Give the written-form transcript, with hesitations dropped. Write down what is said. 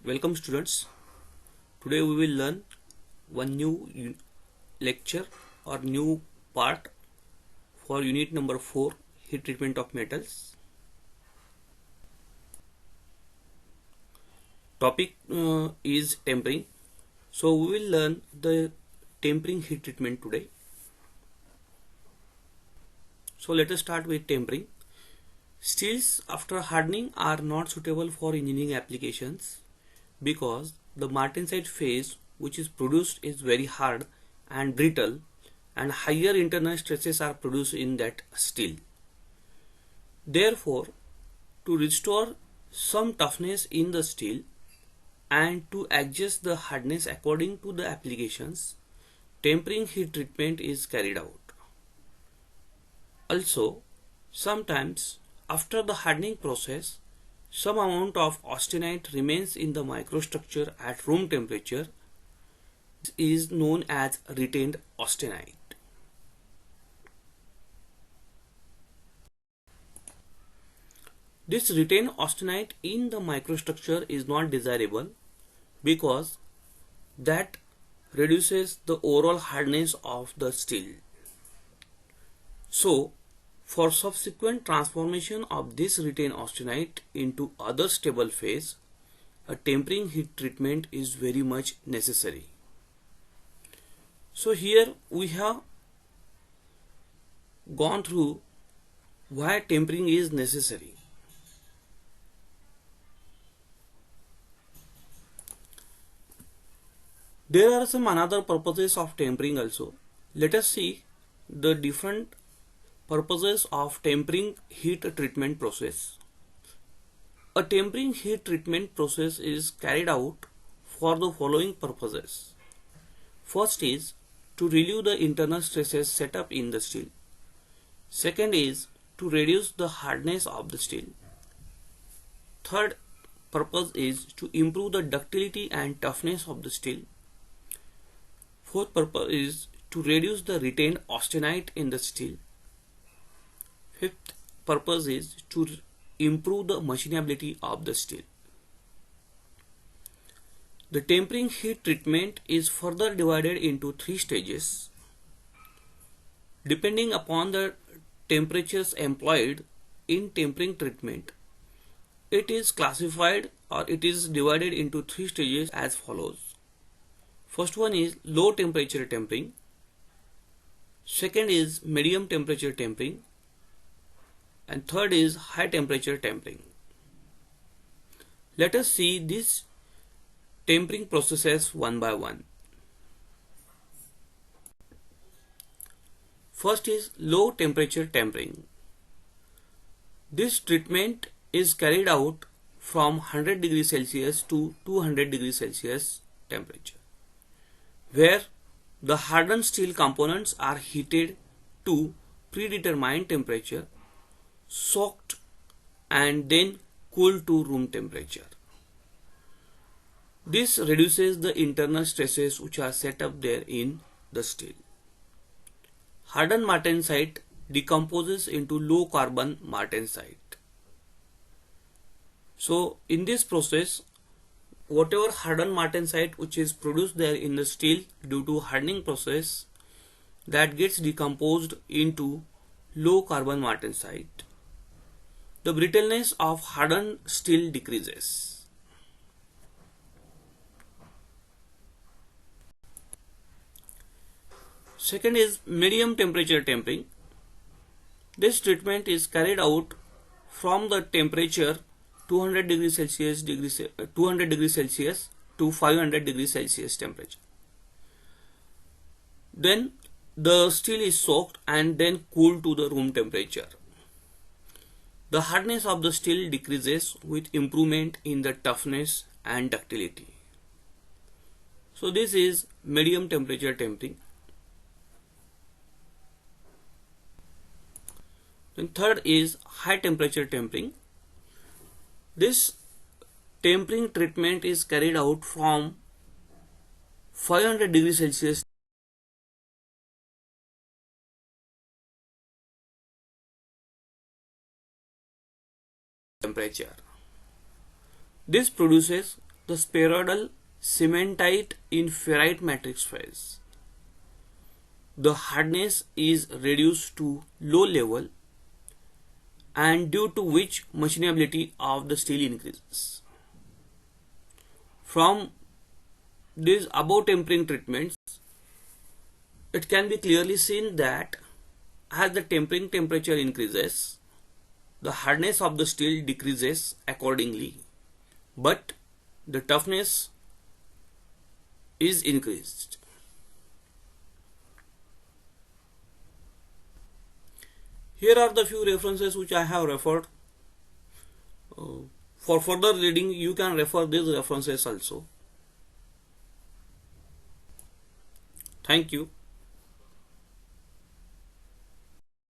Welcome students. Today we will learn one new lecture or new part for unit number 4, heat treatment of metals. Topic is tempering. So we will learn the tempering heat treatment today. So let us start with tempering. Steels after hardening are not suitable for engineering applications because the martensite phase which is produced is very hard and brittle, and higher internal stresses are produced in that steel. Therefore, to restore some toughness in the steel and to adjust the hardness according to the applications, tempering heat treatment is carried out. Also, sometimes after the hardening process, some amount of austenite remains in the microstructure at room temperature. This is known as retained austenite. This retained austenite in the microstructure is not desirable because that reduces the overall hardness of the steel. So, for subsequent transformation of this retained austenite into other stable phase, a tempering heat treatment is very much necessary. So here we have gone through why tempering is necessary. There are some another purposes of tempering also. Let us see the different purposes of tempering heat treatment process. A tempering heat treatment process is carried out for the following purposes. First is to relieve the internal stresses set up in the steel. Second is to reduce the hardness of the steel. Third purpose is to improve the ductility and toughness of the steel. Fourth purpose is to reduce the retained austenite in the steel. Fifth purpose is to improve the machinability of the steel. The tempering heat treatment is further divided into 3 stages. Depending upon the temperatures employed in tempering treatment, it is classified or it is divided into 3 stages as follows. First one is low temperature tempering. Second is medium temperature tempering. And third is high temperature tempering. Let us see these tempering processes one by one. First is low temperature tempering. This treatment is carried out from 100 degrees Celsius to 200 degrees Celsius temperature, where the hardened steel components are heated to predetermined temperature, soaked and then cooled to room temperature. This reduces the internal stresses which are set up there in the steel. Hardened martensite decomposes into low carbon martensite. So in this process, whatever hardened martensite which is produced there in the steel due to hardening process, that gets decomposed into low carbon martensite. The brittleness of hardened steel decreases. Second is medium temperature tempering. This treatment is carried out from the temperature 200 degrees Celsius to 500 degrees Celsius temperature. Then the steel is soaked and then cooled to the room temperature. The hardness of the steel decreases with improvement in the toughness and ductility. So this is medium temperature tempering. Then third is high temperature tempering. This tempering treatment is carried out from 500 degrees Celsius temperature. This produces the spheroidal cementite in ferrite matrix phase. The hardness is reduced to low level, and due to which machinability of the steel increases. From these above tempering treatments, it can be clearly seen that as the tempering temperature increases, the hardness of the steel decreases accordingly, but the toughness is increased. Here are the few references which I have referred. For further reading, you can refer these references also. Thank you.